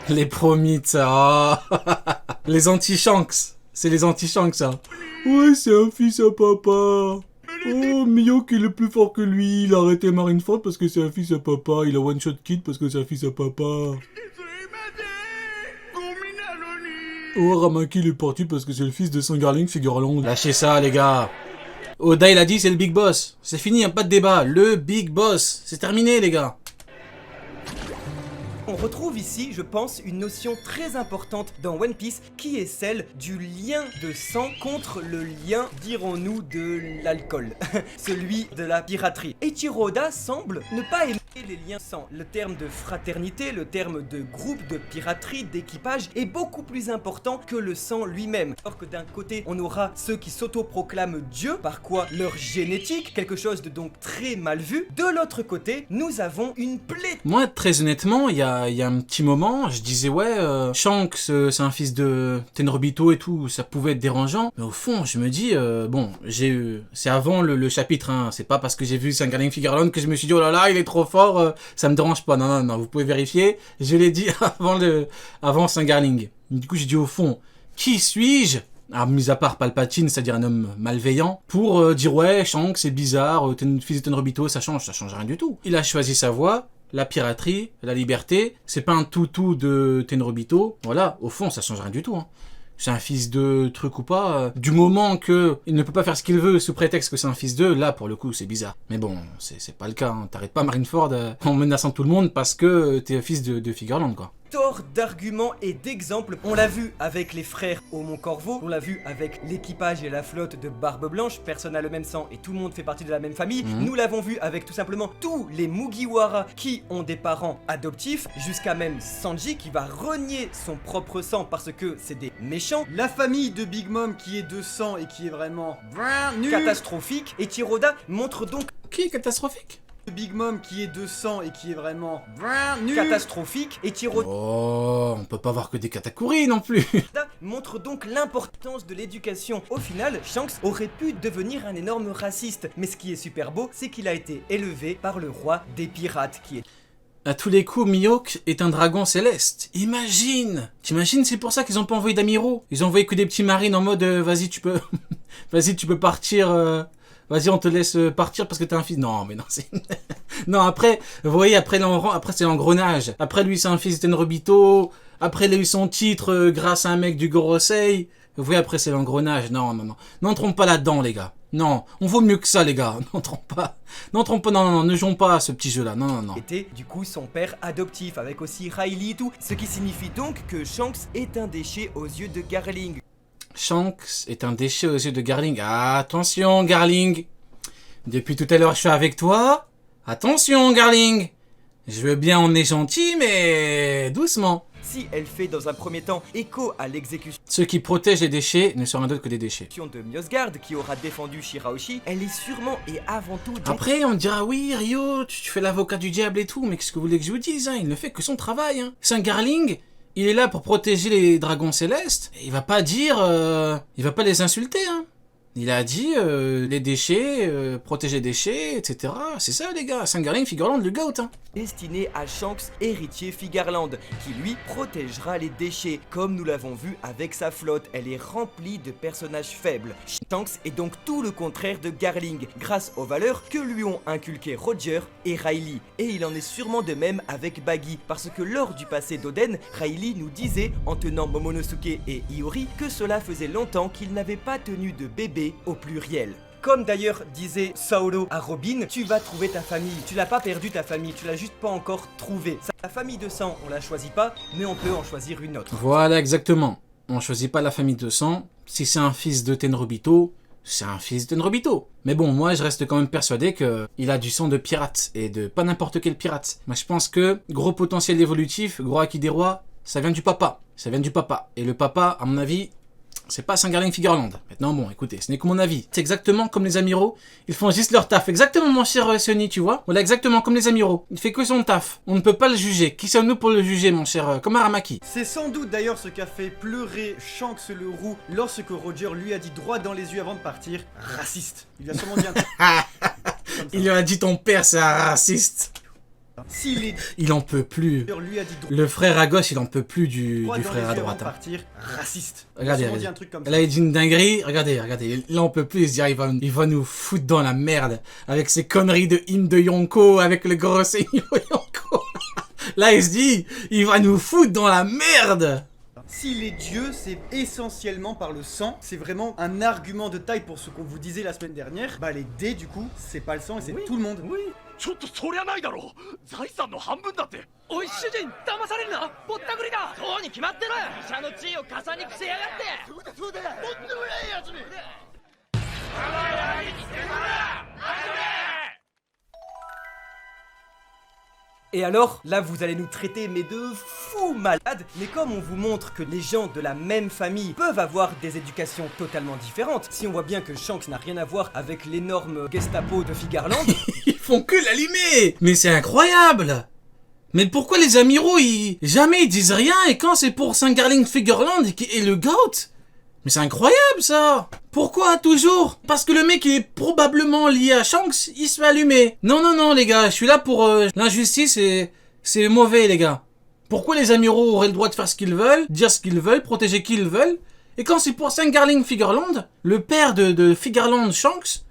Les promis de ça. Oh. Les anti-Shanks. C'est les anti-Shanks, ça. Ouais, c'est un fils à papa. Oh, Miyok il est plus fort que lui. Il a arrêté Marineford parce que c'est un fils à papa. Il a one-shot Kid parce que c'est un fils à papa. Oh, Ramaki il est parti parce que c'est le fils de Sangarling Figurland. Lâchez ça, les gars. Oda il a dit c'est le Big Boss. C'est fini, y'a pas de débat. Le Big Boss. C'est terminé, les gars. On retrouve ici, je pense, une notion très importante dans One Piece qui est celle du lien de sang contre le lien, dirons-nous, de l'alcool, celui de la piraterie. Eiichiro Oda semble ne pas aimer les liens sang. Le terme de fraternité, le terme de groupe, de piraterie, d'équipage est beaucoup plus important que le sang lui-même. Alors que d'un côté, on aura ceux qui s'autoproclament Dieu, par quoi leur génétique, quelque chose de donc très mal vu. De l'autre côté, nous avons une plaie. Moi, très honnêtement, il y a un petit moment, je disais ouais, Shanks, c'est un fils de Tenryubito et tout, ça pouvait être dérangeant. Mais au fond, je me dis, bon, c'est avant le chapitre 1, c'est pas parce que j'ai vu Sangarling Figurland que je me suis dit, oh là là, il est trop fort, ça me dérange pas. Non, non, non, vous pouvez vérifier, je l'ai dit avant Sangarling. Du coup, j'ai dit au fond, qui suis-je? Ah, mis à part Palpatine, c'est-à-dire un homme malveillant, pour dire ouais, Shanks, c'est bizarre, fils de Tenryubito, ça change rien du tout. Il a choisi sa voie. La piraterie, la liberté, c'est pas un toutou de Tenryubito. Voilà, au fond, ça change rien du tout. Hein. C'est un fils de truc ou pas. Du moment que il ne peut pas faire ce qu'il veut sous prétexte que c'est un fils d'eux, là, pour le coup, c'est bizarre. Mais bon, c'est pas le cas. Hein. T'arrêtes pas Marineford en menaçant tout le monde parce que t'es fils de Figurland, quoi. Tort d'arguments et d'exemples. On l'a vu avec les frères au Mont Corvo, on l'a vu avec l'équipage et la flotte de Barbe Blanche, personne n'a le même sang et tout le monde fait partie de la même famille. Nous l'avons vu avec tout simplement tous les Mugiwara qui ont des parents adoptifs, jusqu'à même Sanji qui va renier son propre sang parce que c'est des méchants. La famille de Big Mom qui est de sang et qui est vraiment nul. Catastrophique. Et Tiroda montre donc Qui est catastrophique? Big Mom qui est de sang et qui est vraiment nul. catastrophique. Et Tiroda Oh, on peut pas voir que des katakuris non plus. montre donc l'importance de l'éducation. Au final, Shanks aurait pu devenir un énorme raciste, mais ce qui est super beau, c'est qu'il a été élevé par le roi des pirates, qui est... À tous les coups, Mihawk est un dragon céleste. Imagine! T'imagines, c'est pour ça qu'ils ont pas envoyé d'amiraux. Ils ont envoyé que des petits marines en mode vas-y, tu peux... vas-y, tu peux partir... Vas-y, on te laisse partir parce que t'es un fils. Non, mais non, c'est... non, après, vous voyez, après c'est l'engrenage. Après, lui, c'est un fils de Tenryubito. Après, il a eu son titre grâce à un mec du Gorosei. Vous voyez, après, c'est l'engrenage. Non, non, non. N'entrons pas là-dedans, les gars. Non, on vaut mieux que ça, les gars. N'entrons pas. Non, non, non, ne jouons pas à ce petit jeu-là. Non, non, non. était du coup son père adoptif, avec aussi Riley et tout. Ce qui signifie donc que Shanks est un déchet aux yeux de Garling. Shanks est un déchet aux yeux de Garling. Ah, attention, Garling. Depuis tout à l'heure, je suis avec toi. Attention, Garling. Je veux bien, on est gentil, mais doucement. Si elle fait dans un premier temps écho à l'exécution Ceux qui protègent les déchets ne sont rien d'autre que des déchets. de Myosgard qui aura défendu Shirahoshi, elle est sûrement et avant tout... Après, on me dira, oui, Rio, tu fais l'avocat du diable et tout, mais qu'est-ce que vous voulez que je vous dise, hein, il ne fait que son travail. Hein. C'est un Garling, il est là pour protéger les dragons célestes, et il va pas dire... il va pas les insulter, hein. Il a dit les déchets, protéger les déchets, etc. C'est ça, les gars. Sangarling Figurland, le GOAT. Hein. destiné à Shanks, héritier Figarland, qui lui protégera les déchets. Comme nous l'avons vu avec sa flotte, elle est remplie de personnages faibles. Shanks est donc tout le contraire de Garling, grâce aux valeurs que lui ont inculquées Roger et Riley. Et il en est sûrement de même avec Baggy, parce que lors du passé d'Oden, Riley nous disait, en tenant Momonosuke et Iori, que cela faisait longtemps qu'il n'avait pas tenu de bébé au pluriel. Comme d'ailleurs disait Saolo à Robin, tu vas trouver ta famille, tu l'as pas perdu ta famille, tu l'as juste pas encore trouvée. La famille de sang, on la choisit pas, mais on peut en choisir une autre. Voilà, exactement. On choisit pas la famille de sang. Si c'est un fils de Tenryubito, c'est un fils de Tenryubito. Mais bon, moi je reste quand même persuadé que il a du sang de pirate, et de pas n'importe quel pirate. Moi je pense que gros potentiel évolutif, gros acquis des rois, ça vient du papa. Ça vient du papa. Et le papa, à mon avis... c'est pas Sangarling Figurland. Maintenant, bon, écoutez, ce n'est que mon avis. C'est exactement comme les amiraux. Ils font juste leur taf. Exactement, mon cher Sonny, tu vois. Voilà, exactement comme les amiraux. Il fait que son taf. On ne peut pas le juger. Qui sommes-nous pour le juger, mon cher comme Aramaki? C'est sans doute d'ailleurs ce qu'a fait pleurer Shanks le roux lorsque Roger lui a dit droit dans les yeux avant de partir, raciste. Il lui a sûrement dit un truc comme ça. Il lui a dit ton père, c'est un raciste. Si les Il en peut plus. lui a dit Le frère à gauche, il en peut plus du droit dans frère les à yeux avant droite. de Hein. partir, raciste. Regardez, Ils ont dit regardez. un truc comme ça. Là, il dit une dinguerie. Regardez, regardez. Là, on peut plus. Il se dit, il va nous foutre dans la merde. Avec ses conneries de hymne de Yonko, avec le gros seigneur Yonko. Là, il se dit, il va nous foutre dans la merde. Si les dieux, c'est essentiellement par le sang, c'est vraiment un argument de taille pour ce qu'on vous disait la semaine dernière. Bah les dés du coup, c'est pas le sang et c'est tout le monde. Oui. ちょっとそりゃないだろう。財産の半分だって。おい主人騙されるなぼったくりだそうに決まってる医者の地位をかさにくせやがってそうだ。とんでもないやつに。 Et alors, là vous allez nous traiter mais de fous malades, mais comme on vous montre que les gens de la même famille peuvent avoir des éducations totalement différentes, si on voit bien que Shanks n'a rien à voir avec l'énorme Gestapo de Figarland, Ils font que l'allumer. Mais c'est incroyable. Mais pourquoi les amiraux, jamais ils disent rien et quand c'est pour Saint-Garling Figureland et le GOAT? Mais c'est incroyable ça. Pourquoi toujours? Parce que le mec il est probablement lié à Shanks, il se fait allumer. Non non non les gars, je suis là pour l'injustice et c'est mauvais les gars. Pourquoi les amiraux auraient le droit de faire ce qu'ils veulent, dire ce qu'ils veulent, protéger qui ils veulent? Et quand c'est pour Saint-Garling Figureland, le père de Figureland Shanks,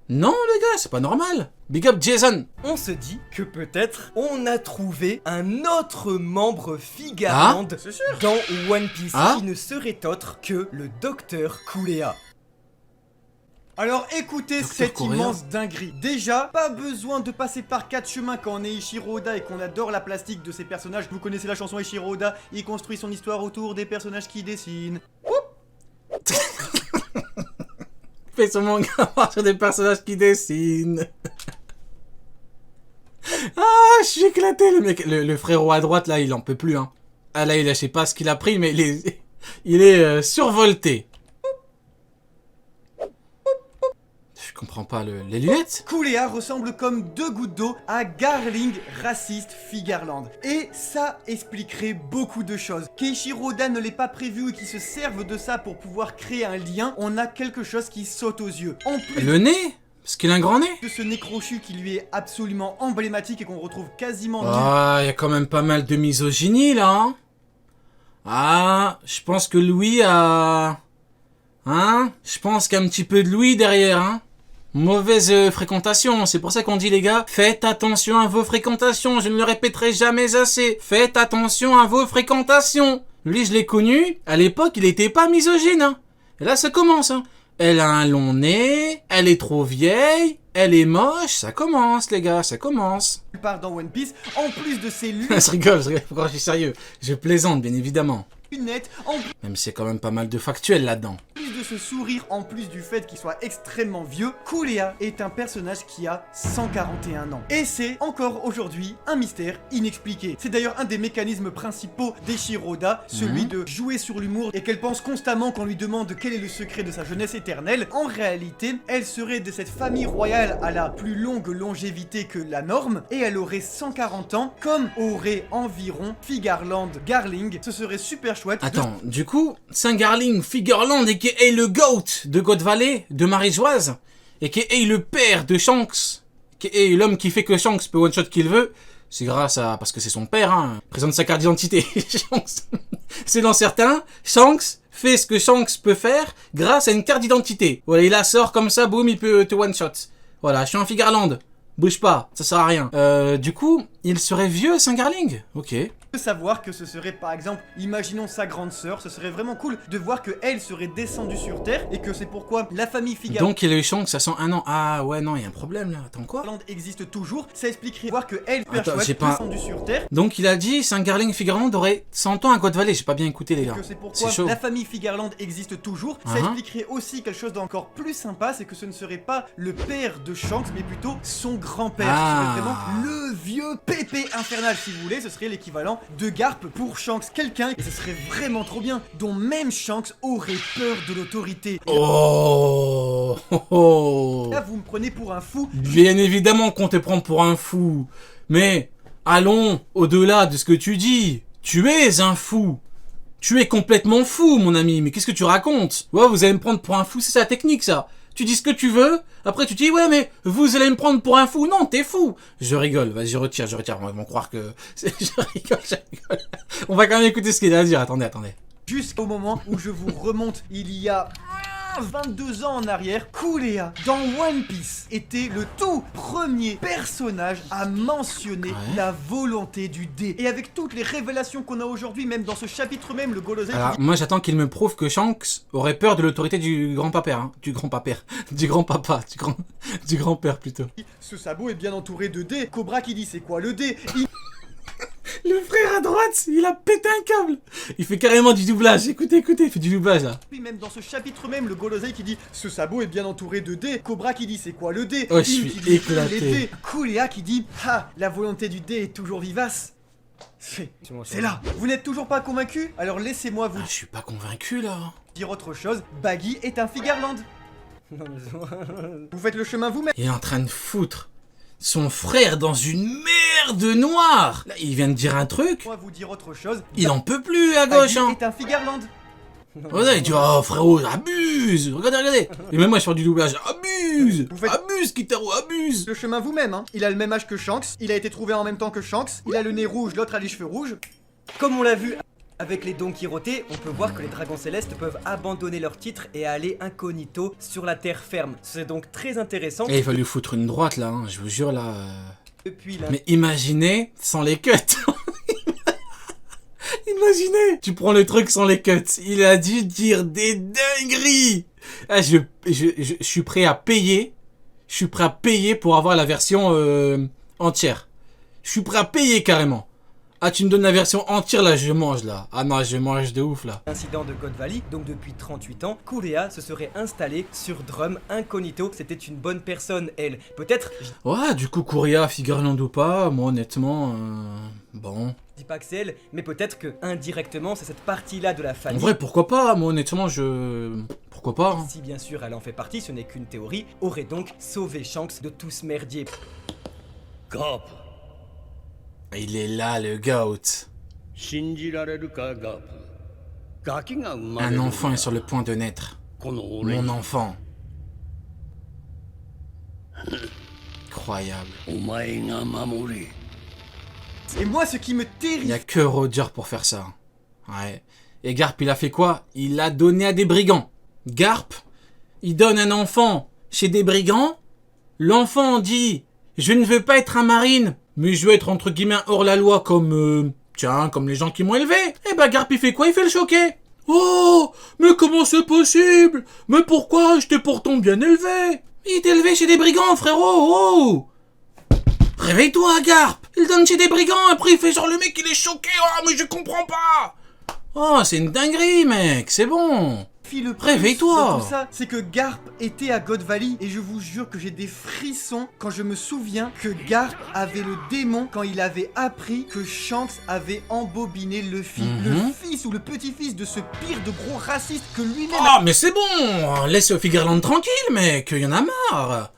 non les gars, c'est pas normal. Big up Jason. on se dit que peut-être on a trouvé un autre membre Figarland C'est sûr. dans One Piece Ah. qui ne serait autre que le docteur Kulea. Alors écoutez Docteur cette Coréen. immense dinguerie. Déjà, pas besoin de passer par 4 chemins quand on est Eiichiro Oda et qu'on adore la plastique de ses personnages. Vous connaissez la chanson Eiichiro Oda, il construit son histoire autour des personnages qui dessinent. Fait son manga sur des personnages qui dessinent. Ah, je suis éclaté, le mec. Le frérot à droite, là, il en peut plus, hein. Ah, là, je sais pas ce qu'il a pris, mais il est survolté. Je comprends pas les lunettes. Kulea ressemble comme 2 gouttes d'eau à Garling raciste Figarland. Et ça expliquerait beaucoup de choses. Qu'Eiichiro Oda ne l'ait pas prévu et qu'il se serve de ça pour pouvoir créer un lien, on a quelque chose qui saute aux yeux. En plus Le nez? Parce qu'il a un grand nez? de ce nez crochu qui lui est absolument emblématique et qu'on retrouve quasiment Ah, il y a quand même pas mal de misogynie, là, hein. Ah, je pense que Louis a... Hein? Je pense qu'il y a un petit peu de Louis derrière, hein. Mauvaise fréquentation, c'est pour ça qu'on dit les gars, faites attention à vos fréquentations, je ne le répéterai jamais assez, faites attention à vos fréquentations. Lui je l'ai connu, à l'époque il était pas misogyne, hein. Et là ça commence, hein. Elle a un long nez, elle est trop vieille, elle est moche, ça commence les gars, ça commence. nulle part dans One Piece. En plus de ses lunettes, Je rigole, pourquoi je suis sérieux, je plaisante bien évidemment. en Même si c'est quand même pas mal de factuel là-dedans. plus de ce sourire, en plus du fait qu'il soit extrêmement vieux, Kulea est un personnage qui a 141 ans. Et c'est encore aujourd'hui un mystère inexpliqué. C'est d'ailleurs un des mécanismes principaux d'Eiichiro Oda, celui de jouer sur l'humour et qu'elle pense constamment qu'on lui demande quel est le secret de sa jeunesse éternelle. En réalité, elle serait de cette famille royale à la plus longue longévité que la norme et elle aurait 140 ans comme aurait environ Figarland Garling. Ce serait super chouette. Attends, du coup, Saint-Garling Figureland et qui est le GOAT de God Valley, de Marie-Joise, et qui est le père de Shanks, qui est l'homme qui fait que Shanks peut one-shot qu'il veut, c'est grâce à... parce que c'est son père, hein, présente sa carte d'identité. Shanks, c'est dans certains, Shanks fait ce que Shanks peut faire grâce à une carte d'identité. Voilà, il la sort comme ça, boum, il peut te one-shot. Voilà, je suis en Figarland. Bouge pas, ça sert à rien. Du coup, il serait vieux, Saint-Garling? Ok. De savoir que ce serait par exemple, imaginons sa grande sœur, ce serait vraiment cool de voir que elle serait descendue sur Terre et que c'est pourquoi la famille Figarland Donc il a eu Shanks à 101 ans. Ah ouais, non, il y a un problème là. Attends, quoi? existe toujours, ça expliquerait voir que elle, super Attends, chouette, j'ai pas- descendue sur Terre, Donc il a dit Saint-Garling Figureland aurait 100 ans à God Valley. J'ai pas bien écouté les gars. que c'est pourquoi C'est chaud. la famille Figarland existe toujours, ça Uh-huh. expliquerait aussi quelque chose d'encore plus sympa, c'est que ce ne serait pas le père de Shanks, mais plutôt son grand-père. Ah. Ce serait vraiment le vieux pépé infernal, si vous voulez, ce serait l'équivalent de Garp pour Shanks, quelqu'un, et ce serait vraiment trop bien, dont même Shanks aurait peur de l'autorité. Et Oh, oh, oh. là, vous me prenez pour un fou. Bien évidemment qu'on te prend pour un fou. Mais allons au-delà de ce que tu dis. Tu es un fou. Tu es complètement fou, mon ami. Mais qu'est-ce que tu racontes? Ouais, vous allez me prendre pour un fou, c'est sa technique, ça. Tu dis ce que tu veux, après tu dis ouais mais vous allez me prendre pour un fou. Non, t'es fou. Je rigole, vas-y je retire. Ils vont croire que... je rigole. On va quand même écouter ce qu'il a à dire, attendez. Jusqu'au moment où je vous remonte il y a 22 ans en arrière, Kulea dans One Piece était le tout premier personnage à mentionner la volonté du dé. Et avec toutes les révélations qu'on a aujourd'hui, même dans ce chapitre même, le Golosei... Alors moi j'attends qu'il me prouve que Shanks aurait peur de l'autorité du grand-papère, hein. Du grand-père plutôt. Ce sabot est bien entouré de dés. Cobra qui dit c'est quoi le dé? Le frère à droite, il a pété un câble. Il fait carrément du doublage. Écoutez, il fait du doublage là. Puis même dans ce chapitre même, le Golosei qui dit ce sabot est bien entouré de dés. Cobra qui dit c'est quoi le dé? Oh, je suis qui dit, éclaté. les dés. Kulea qui dit ah, la volonté du dé est toujours vivace. C'est là. Vous n'êtes toujours pas convaincu? Alors laissez-moi vous Je suis pas convaincu là. dire autre chose. Baggy est un Figarland. Vous faites le chemin vous-même. Il est en train de foutre son frère dans une merde noire. Là, il vient de dire un truc. Moi vous dire autre chose. Il en peut plus à gauche, Baggy hein. est un Figarland. Ouais, il dit oh frérot, abuse. Regardez. Et même moi je fais du doublage. Abuse. Vous faites- Abuse, Kitaro, abuse. Le chemin vous-même, hein. Il a le même âge que Shanks, il a été trouvé en même temps que Shanks, il a le nez rouge, l'autre a les cheveux rouges. Comme on l'a vu avec les Don Quirote, on peut voir que les dragons célestes peuvent abandonner leur titre et aller incognito sur la terre ferme. C'est donc très intéressant. Et il va lui foutre une droite là, hein. Je vous jure là. Depuis la... Mais imaginez sans les cuts. Imaginez, tu prends le truc sans les cuts. Il a dû dire des dingueries. Ah, je suis prêt à payer. Je suis prêt à payer pour avoir la version entière. Je suis prêt à payer carrément. Ah, tu me donnes la version entière là, je mange là. Ah non, je mange de ouf là. Incident de God Valley, donc depuis 38 ans, Kulea se serait installée sur Drum incognito. C'était une bonne personne, elle. Peut-être, je Ouais, du coup, Kuria, Figarland ou pas, moi honnêtement, bon. dis pas que c'est elle, mais peut-être que indirectement, c'est cette partie-là de la En famille. vrai, pourquoi pas, moi honnêtement, pourquoi pas, hein. Si bien sûr elle en fait partie, ce n'est qu'une théorie, aurait donc sauvé Shanks de tout ce merdier. ガープ Il est là, le goat. 信じられるかガープガキが生まれ Un る enfant est sur le point de naître. この俺 Mon に enfant. Incroyable. お前が守れ Et moi ce qui me Il terrifie, n'y a que Roger pour faire ça. Ouais. Et Garp, il a fait quoi? Il l'a donné à des brigands. Garp, il donne un enfant chez des brigands. L'enfant dit, je ne veux pas être un marine, mais je veux être entre guillemets hors la loi comme, comme les gens qui m'ont élevé. Et bah Garp, il fait quoi? Il fait le choquer. Oh, mais comment c'est possible? Mais pourquoi? Je t'ai pourtant bien élevé. Il t'a élevé chez des brigands, frérot. Oh. Réveille-toi, Garp. Il donne chez des brigands, après il fait genre le mec il est choqué. Oh, mais je comprends pas. Oh, c'est une dinguerie, mec. C'est bon. le plus Réveille-toi. de tout ça, c'est que Garp était à God Valley et je vous jure que j'ai des frissons quand je me souviens que Garp avait le démon quand il avait appris que Shanks avait embobiné Luffy, le fils ou le petit-fils de ce pire de gros raciste que lui-même. Oh, mais c'est bon. Laisse Figarland tranquille, mec. Il y en a marre.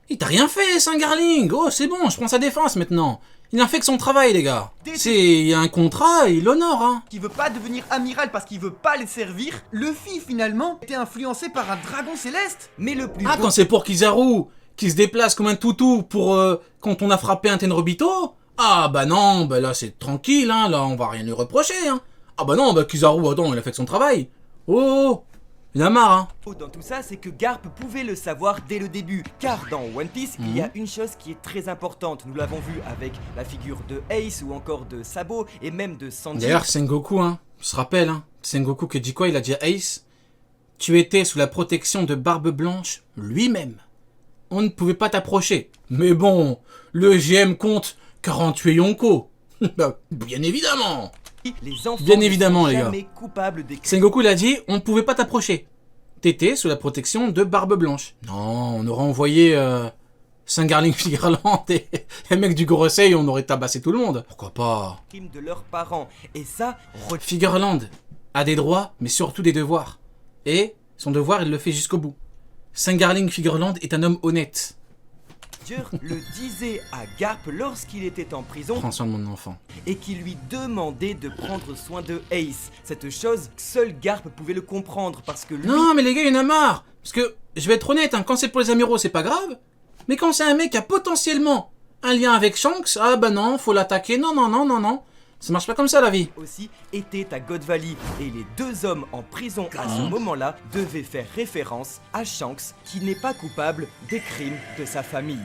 Il t'a rien fait, Saint-Garling. Oh, c'est bon, je prends sa défense maintenant. Il a fait que son travail, les gars. Il y a un contrat, il l'honore, hein. Qui veut pas devenir amiral parce qu'il veut pas les servir. Luffy finalement était influencé par un dragon céleste. Mais le plus Ah, quand c'est pour Kizaru qui se déplace comme un toutou pour quand on a frappé un Tenrobito. Ah bah non, bah là c'est tranquille, hein. Là on va rien lui reprocher, hein. Ah bah non, bah Kizaru, attends, il a fait que son travail. Oh, il a marre, hein. dans tout ça, c'est que Garp pouvait le savoir dès le début. Car dans One Piece, il y a une chose qui est très importante. Nous l'avons vu avec la figure de Ace ou encore de Sabo et même de Sanji. D'ailleurs, Sengoku, hein, je se rappelle, hein, Sengoku qui dit quoi? Il a dit à Ace, tu étais sous la protection de Barbe Blanche lui-même. On ne pouvait pas t'approcher. Mais bon, le GM compte 48 Yonko. Bah, bien évidemment. Les enfants Bien ne évidemment, sont les gars. jamais coupables des crimes. Sengoku l'a dit, on ne pouvait pas t'approcher. T'étais sous la protection de Barbe Blanche. Non, on aurait envoyé Saint-Garling Figarland et les mecs du Gorosei, on aurait tabassé tout le monde. Pourquoi pas? de leurs parents. Et ça, Figarland a des droits, mais surtout des devoirs. Et son devoir, il le fait jusqu'au bout. Saint-Garling Figarland est un homme honnête. le disait à Garp lorsqu'il était en prison Prends soin de mon enfant. et qui lui demandait de prendre soin de Ace. Cette chose, seul Garp pouvait le comprendre parce que lui... Non, mais les gars, il y en a marre. Parce que, je vais être honnête, hein, quand c'est pour les amiraux, c'est pas grave. Mais quand c'est un mec qui a potentiellement un lien avec Shanks, ah bah non, faut l'attaquer. Non, non, non, non, non. Ça marche pas comme ça, la vie. aussi était à God Valley et les deux hommes en prison à ce moment-là devaient faire référence à Shanks qui n'est pas coupable des crimes de sa famille.